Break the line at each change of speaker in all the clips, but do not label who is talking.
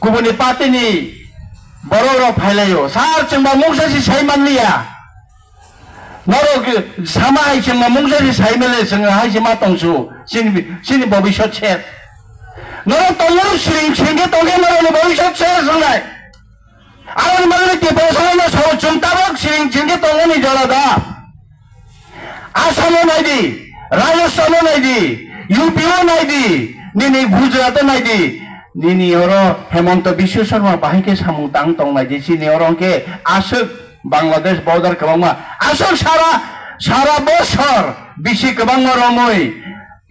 गुबुननि पार्टीनि बर' फायलायो सार जोंबा मुंसासि सायमानलिया नरक सामा हायसेमा मुंसासि सायमेले जोङो हायसेमा दंसु सिनि भबिष्यत सेर नरक तंगु सिंगे तंगे नरकनि भबिष्यत सेर जोंनाय आरो माने टिप्रासानो साव चुंताबक सिंगे तंगनि जलादा आसामो नायदि राजस्थानो नायदि यूपीओ नायदि निनि गुजरात नायदि निनि अरो हेमंत बिश्व शर्मा बाहायके सामु तां तंग नायदि सिनि अरो के आसक बांग्लादेश बॉर्डर कबांमा आसक सारा बছর बिसि गोबां रमै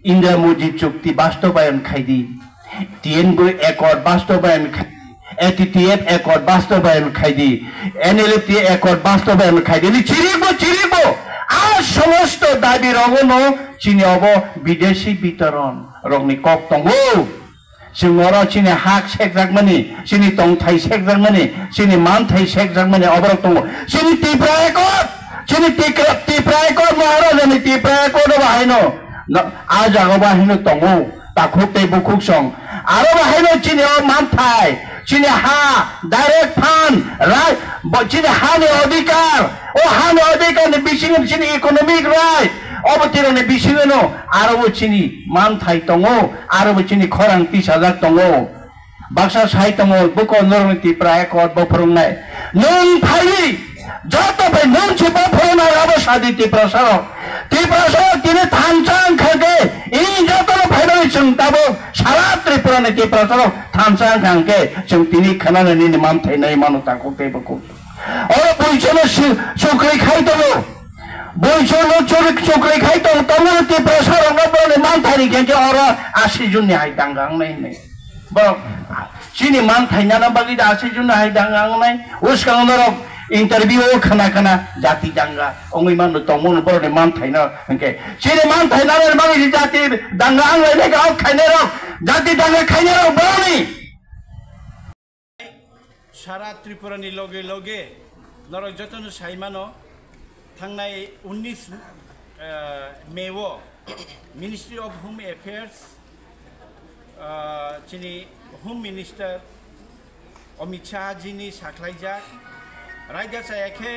इंडिया मुजिब चुक्ति बास्तबायन खायदि टिएनबी एकॉर्ड बास्तबायन एटीटीएफ एकॉर्ड बास्तबायन खायदि एनएलएफटी एकॉर्ड बास्तबायन खायदि चिरिबो आ समस्त दाबी रगनो चिनियावबो विदेशी वितरण रगनि कक दंगो जोंङो चिनि हाक सेकजाकमानि चिनि तंथाय सेकजाकमानि चिनि मानथाय सेकजाकमानि अबरक दंगो चिनि टिप्रा एकॉर्ड चिनि टिप्रा एकॉर्ड महाराजानि टिप्रा एकॉर्ड बाहायनो आ जागा बाहायनो दंगो ताखुते बुखुक सं आरो बाहायनो चिनियाव मानथाय चिनि हा डाइरेक्ट फान्ड राइट चिनि हानि अधिकार ओ हानि अधिकारनि बिसिङाव चिनि इकोनॉमिक राइट अबतिरनि बिसिङावनो आरो चिनि मानथाय दंगो आरो चिनि खरां 30,000 दंगो बाक्सा साहित्य बुक नरनि टिप्रा एकॉर्ड बफरंनाय नों फायि जत भाई नों छिपा फोना राबो सादि टिप्रा सारो तिने थानचां खागे इ जतनो फायनो जों दाबो सारा त्रिपुरानि टिप्रा सारो थानचां खांगे जों तिनि खानानि नि मानथाय नाय मानुता कोतेबको और बैसोनो सुख्रै खायदो बैसोनो सुख्रै खायदो तमनो टिप्रा सारो नबोनि मानथायनि गेजे और 80 जुननि हाय दांगांनाय नै ब चिनि मानथाय नाना बागि 80 जुननि हाय दांगांनाय उसकांनो इंटरव्यू खाना जाति दांगा ओंगै मानु तमनो बरने मानथायना हंके चिनि मानथायना बागि जाति दांगा आंलाय गाव खायने र जाति दांगा खायने र बरनि
सारा त्रिपुरानि लगे लगे नरक जतन साइमानो थांनाय 19 मेवो मिनिस्ट्री ऑफ होम अफेयर्स चिनि होम मिनिस्टर अमित शाह जीनि साख्लायजा रायजा सायाखे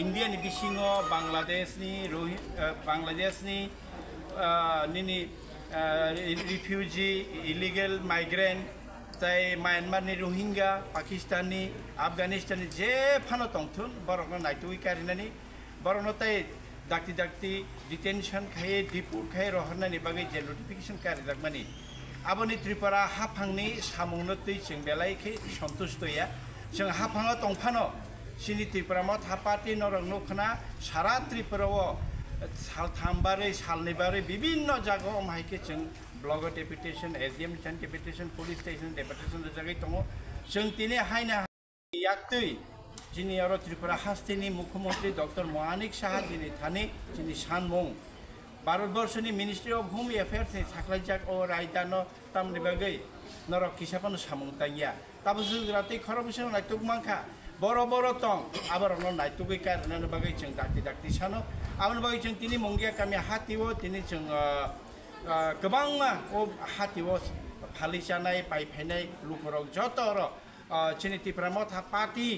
इंडियानि बिसिङो बांग्लादेशनि निनि रिफ्यूजी इलीगल माइग्रेंट जाय म्यांमारनि रोहिंग्या पाकिस्ताननि अफगानिस्ताननि जे फानो तंथुन बरनो नायतुइ कारिनानि बरनो ताय दाक्ति डिटेंशन खाय डिपोट खाय रहरनानि बागै जे नोटिफिकेशन कारिजाकमानि आबनि त्रिपुरा हाफांनि सामुंनो तै जों बेलायखे सन्तुष्टया जों हाफाङा तंफानो सिनि त्रिपुरामा थापाति नरंनो खना सारा त्रिपुराव सालथामबारै सालनिबारै विभिन्न जायगायाव माइके जों blog deputation SDM deputation police station deputation जगह दङ जों तिने हायना याक्तै जिनि आरो त्रिपुरा हास्टेनि मुख्यमंत्री डॉक्टर मानिक साहा जिनि थानि जिनि सानमुं भारतवर्षनि मिनिस्ट्री ऑफ होम अफेयर्स नि साख्लायजाक ओ रायदानो तामनि बागै नरक किसापानो सामुंताया ताबसु रातै खरबसो नायतुक मांखा बरो तंग आबारनो नायतुगै कारनानो बागै जों दाक्ति सानो आबन बागै जों तिनि मंगिया कामि हातिवो तिनि जों गोबांमा ओ हातिवो फालिजानाय पाइफायनाय लुफोराव जतर चिनि त्रिपुरामा था पार्टी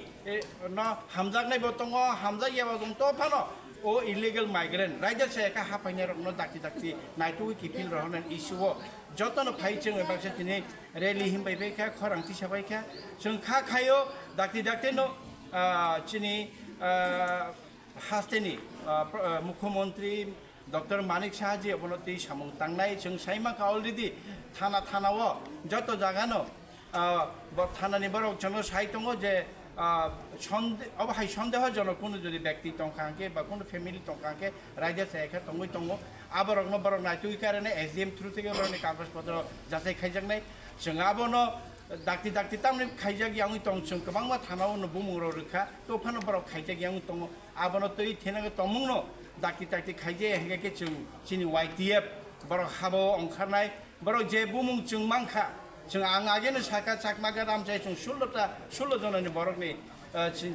न हामजागनाय बतंग हामजायाबो दं तो फानो ओ इलीगल माइग्रेंट रायजा सायका हाफायनाय रखनो दाक्ति नायतुगै किपिल रहनान इशुओ जतन फाइ जों बाक्सा तिनि रैली हिमबायबायखा खरांथि साबायखा जों खायो दाक्ति नो चिनि हास्टेनि मुख्यमंत्री डॉक्टर मानिक शाह जी अबनति सामुं तांनाय जों साइमाखा अलरेडी थानाव जत जागानो थानानि बरक जन साइतंगो जे अब हाय सन्देहजनक कोनो যদি ব্যক্তি तंखांके बा कोनो फैमिली तंखांके रायजा सायखा तंगो आबरकनो बरक नायतुइ कारणे एसडीएम थ्रु থেকে बरनि कागजपत्र जाथाय खायजाकनाय जों आबनो दाक्ति तामनि खायजाक यां तं जों गोबांमा थानाव न बुमुरो रोखा तो फानो बरक खायजाक यां तं आबनो तै थेनागे तमुंनो दाक्ति खायजे हेगे जों चिनि वाइटिएफ बरक हाबो अंखारनाय बरक जे बुमुं जों मांखा जों आं आगेनो साका चाकमागा रामजाय जों 16 जननि बरकनि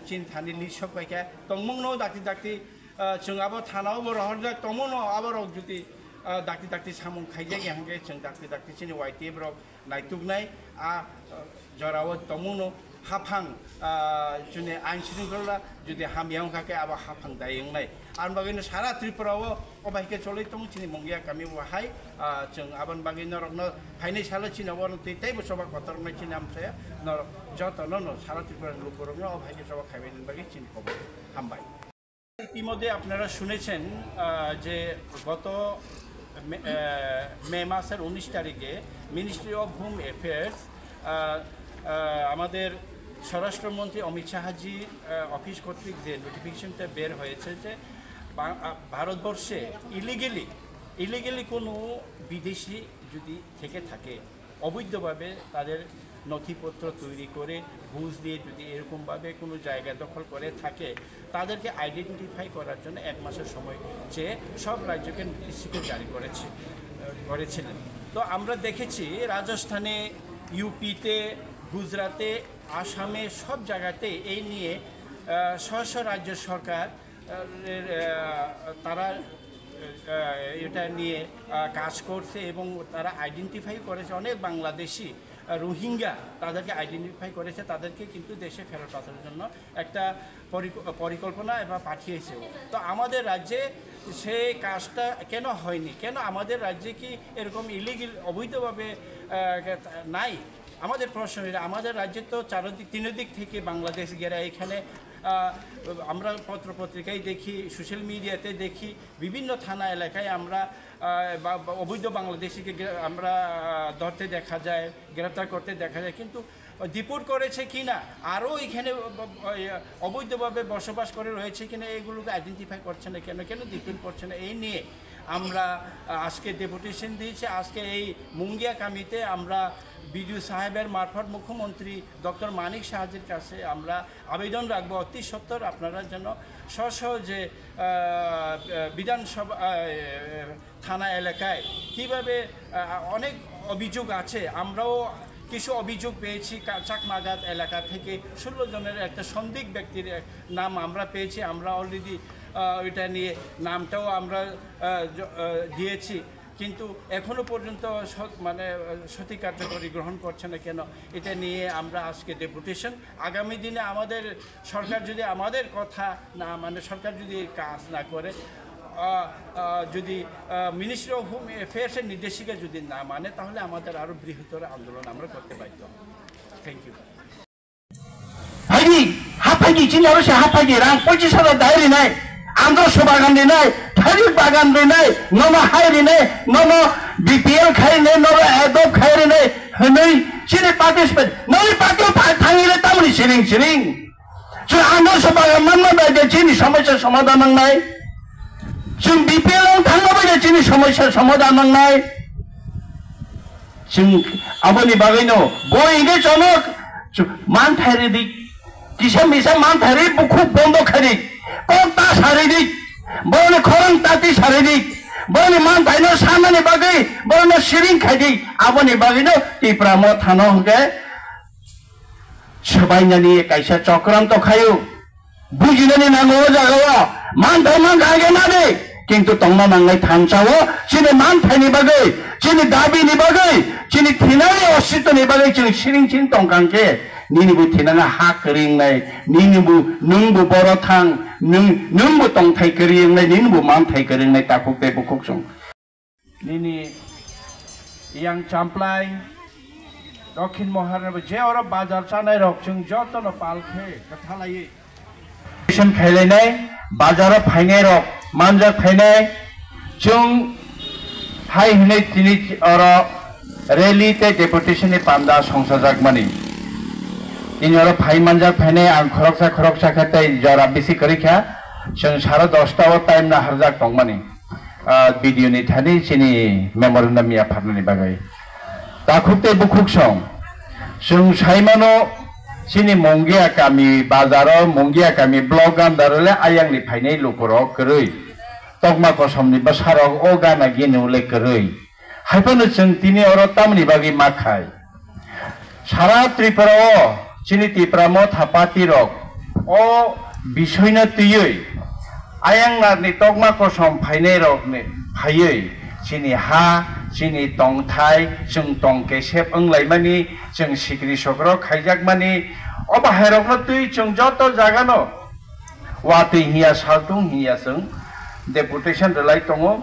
चिन थानि लिसक बायका तंमुंनो दाक्ति जों आबो थानाव बरहरजा तमुनो आबरक जुदि dakti dakti samung khaijagi hangge cheng dakti dakti chini YT brok naituknai jorawat tomuno hafang juni ain shrinkhala jodi hamyang khake aba hafang dayengnai ar bagino sara Tripura o obaike choloi tong chini mongia kami wahai cheng aban bagino rokno phainai sala chini won tei bo soba kotornai chini amsaya no joto no sara Tripura lukorogno obaike soba khaiben bagi chini khobor hambai ইতিমধ্যে আপনারা শুনেছেন যে গত মে মাসের 19 তারিখে ministry of home affairs আমাদের স্বরাষ্ট্রমন্ত্রী Amit Shahji office কর্তৃক যে নোটিফিকেশনটা বের হয়েছে যে ভারতবর্ষে ইলিগেলি কোনো বিদেশি যদি থেকে থাকে অবৈধভাবে তাদের নথিপত্র তৈরি করে ঘুষ দিয়ে যদি এরকমভাবে কোনো জায়গা দখল করে থাকে তাদেরকে আইডেন্টিফাই করার জন্য 1 মাসের সময় চেয়ে সব রাজ্যকে নোটিশ জারি করেছিলেন। তো আমরা দেখেছি রাজস্থানে, ইউপিতে, গুজরাটে, আসামে সব জায়গাতে এই নিয়ে স্ব রাজ্য সরকার তারা এটা নিয়ে কাজ করছে এবং তারা আইডেন্টিফাই করেছে অনেক বাংলাদেশি রোহিঙ্গা তাদেরকে আইডেন্টিফাই করেছে, তাদেরকে কিন্তু দেশে ফেরত পাঠানোর জন্য একটা পরিকল্পনা এবং পাঠিয়েছে। তো আমাদের রাজ্যে সেই কাজটা কেন হয়নি? কেন আমাদের রাজ্যে কি এরকম ইলিগেল অবৈধভাবে নাই? আমাদের প্রশ্ন, আমাদের রাজ্যে তো তিনদিক থেকে বাংলাদেশ গেরা এখানে আমরা পত্রপত্রিকায় দেখি, সোশ্যাল মিডিয়াতে দেখি, বিভিন্ন থানা এলাকায় আমরা অবৈধ বাংলাদেশিকে আমরা ধরতে দেখা যায়, গ্রেপ্তার করতে দেখা যায়, কিন্তু ডিপোর্ট করেছে কিনা, আরও এখানে অবৈধভাবে বসবাস করে রয়েছে কিনা এগুলোকে আইডেন্টিফাই করছে না কেন, কেন ডিপোর্ট করছে না, এই নিয়ে আমরা আজকে ডেপুটেশন দিয়েছি। আজকে এই মুঙ্গিয়া কামিতে আমরা বিডিও সাহেবের মারফত মুখ্যমন্ত্রী ডক্টর মানিক সাহাজির কাছে আমরা আবেদন রাখবো অতি সত্বর আপনারা যেন যে বিধানসভা থানা এলাকায় কীভাবে অনেক অভিযোগ আছে, আমরাও কিছু অভিযোগ পেয়েছি। চাকমাগাত এলাকা থেকে 16 জনের একটা সন্দিগ্ধ ব্যক্তির নাম আমরা পেয়েছি, আমরা অলরেডি ওইটা নিয়ে নামটাও আমরা দিয়েছি, কিন্তু এখনও পর্যন্ত মানে সঠিক কার্যকরী গ্রহণ করছে না কেন, এটা নিয়ে আমরা আজকে ডেপুটেশন। আগামী দিনে আমাদের সরকার যদি আমাদের কথা না মানে, সরকার যদি কাজ না করে, যদি মিনিস্ট্রি অফ হোম অ্যাফেয়ার্সের নির্দেশিকা যদি না মানে, তাহলে আমাদের আরও বৃহত্তর আন্দোলন আমরা করতে বাধ্য। Thank you.
হাফাইকি চিনি অবশ্য হাফাইকি রাং 25 হাজার ডায়েরি নাই, আন্দর্শ বাগান নাই, থারিক বাগান নাই, নন হাইরি নাই, নন বিপিএল খাই নাই, নন এডব খাইরি নাই, হनै চিনি পার্টিসিপেট নই পার্টিও থাঙিলে তামনি সিরিং जों आन्दर्श बागान मानना बायदि चिनि समस्या समाधान नांनाय, जों बिपिएल थांना बायदि चिनि समस्या समाधान नांनाय, जों आबोनि बागैनो बयगे जनक मान थारिदिक किसा मिसा मान थारि बुखुब बन्द खारिक कन्ता सारिदिक बरने खरं ताति सारिदिक बरने मान थाइनो सानानि बागै बरने सिरिं खाइदिक आबोनि बागैनो टिप्रा म थानो हगे सबाइनानि कायसा चक्रान्त खायो बुजिनानि नांगौ जागावा मान थाइमान गागे नादे किन्तु तंना नांनाय थांसावो चिनि मान थाइनि बागै चिनि दाबिनि बागै चिनि थिनानि अस्तित्वनि बागै चिनि सिरिं सिरिं तंकांके निनिबु थिनाङा हा करिंनाय निनिबु नोंबु बर थां नोंबु तंथाय करिंनाय निनिबु मान थाय करिंनाय ताकुते बुकुकसं निनि यां चामप्लाय दक्षिण महाराष्ट्र जे और बाजार चानाय रक जों जतन पालखे कथालायै स्टेशन खायलायनाय बाजार फायनाय रक मानजा फायनाय जों हाय हनै तिनि और रैली ते डेपुटेशन पांदा संसदक मानि इन और फाइ मानजा फायनाय आं खरकसा खाते जरा बेसि करिखा जों 10:30 टाइम ना हरजाक दं मानि भिडिअ नि थानि चिनि मेमोरेन्डाम या फारनानि बागै ताखुते बुकुकसं जों साइमानो चिनि मंगिया गामि बाजाराव मंगिया गामि ब्लक गान्दारले आयांनि फायनाय लुकुरो करै तगमा कसमनि बसारक ओ गाना गिनुले करै हायफानो जों तिनि और तामनि बागै माखाय सारा त्रिपुराव चिनि तिप्राम थापाति रक ओ बिसयनो तुयै आयांनारनि तगमा कसम फायनाय रकनि फायै sini ha sini tongthai jeng tongke sep englaimani jeng sikri sokro khaijakmani obahairokno tui jeng joto jagano watui hiya saltung hiya jeng deputation relai tongo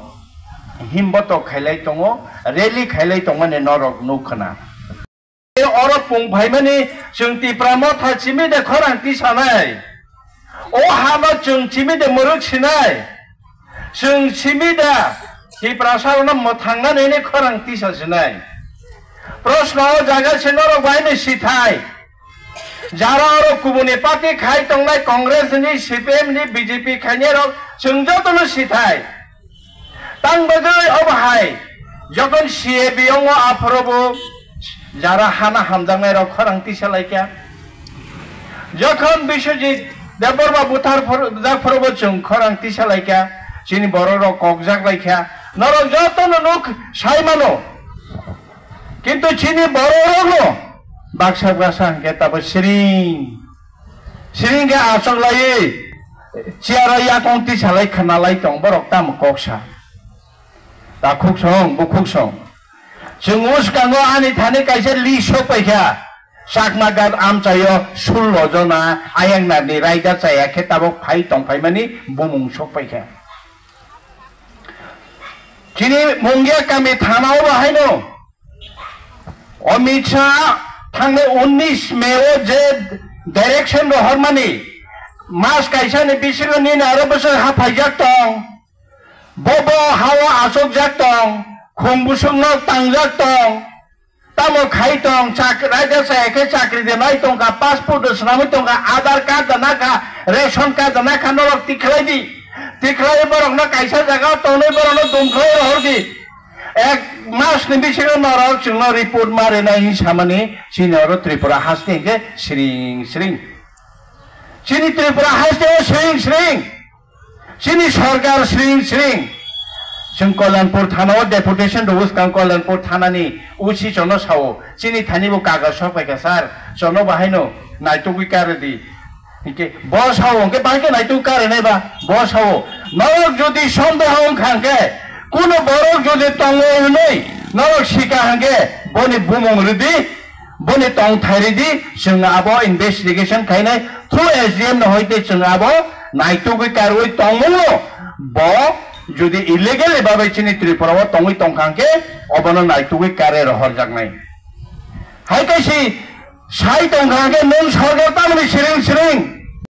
himboto khailai tongo rally khailai tongmani norok nukhana oro pungphaimani jeng tipramo thachimi de khorang tisanai o hama jeng chimi de muruk sinai jeng chimi da tiprasarona mothangna ne khorang tisasinai proshno jaga sinoro baine sithai jara oro kubuni party khai tongnai congress ni cpm ni bjp khaine rok jeng jotono sithai tangbagoi obahai যখন সিএবিং আফরবো যারা হানা হামজাংনাই rock খরাং তিসালাইকা যখন বিশ্বজিৎ দেববর্মা বুথার জাফরবো जों খরাং তিসালাইকা যিনি বড় rock ককজাক Laika নরক যতন nook সাইমানো কিন্তু যিনি বড় রগো বাক্সা বাসা কে তাব সিরিং গে আসক লাই চিয়ারাইয়া কং তিসালাই খানালাই তং বরক তাম ককসা 다 국성 무국성 증오스 강고 안에 타네 가이세 리쇼빠이야 싹마가 암자여 술로저나 아양나니 라이다 자야 캣다복 파이 똥파이마니 무뭉 쇼빠이야 지니 몽기야 까미 타나오바 하이노 어미차 탕네 19 메오 제 다이렉션로 허마니 마스 가이사니 비시고 니 나라버서 하파이작똥 bobo hawa asok jaktong khumbushung nok tang jaktong tamo khai tong chakrai da sa ke chakri de nai tong ka passport de snami tong ka aadhar card dana ka ration card dana ka norok tiklai borok na kaisa jaga tone borok na dumkhlai rohorgi ek mas ni bisiro norok chungno report mare na hi samani sinoro tripura haste ke sring sini tripura haste sring sini सरकार श्रिंग जों Kalyanpur थानाव deputation दउस कां कल्याणपुर थानानि उसी जनो सावो सिनि थानिबो कागज सपायका सार जनो बाहायनो नाइटुगि कारेदि इके बसावो के बाके नाइटु कारे नाइबा बसावो नरक जदि सन्देह खांके कुनो बरक जदि तंगो नै नरक सिका हांगे बनि बुमंग रिदि बनि तंग थारिदि जों आबो इनभेस्टिगेशन खायनाय थ्रु एसडीएम न होइते जों आबो नाइटुगि कारवै तंगो ब যদি ইলিগেল এভাবে চিনি ত্রিপুরা তঙ্গই তংখাংকে অবন নাইটুগি কারে রহর জাগনাই হাই কাইছি সাই তংখাংকে নন সরকার তামনি সিরিং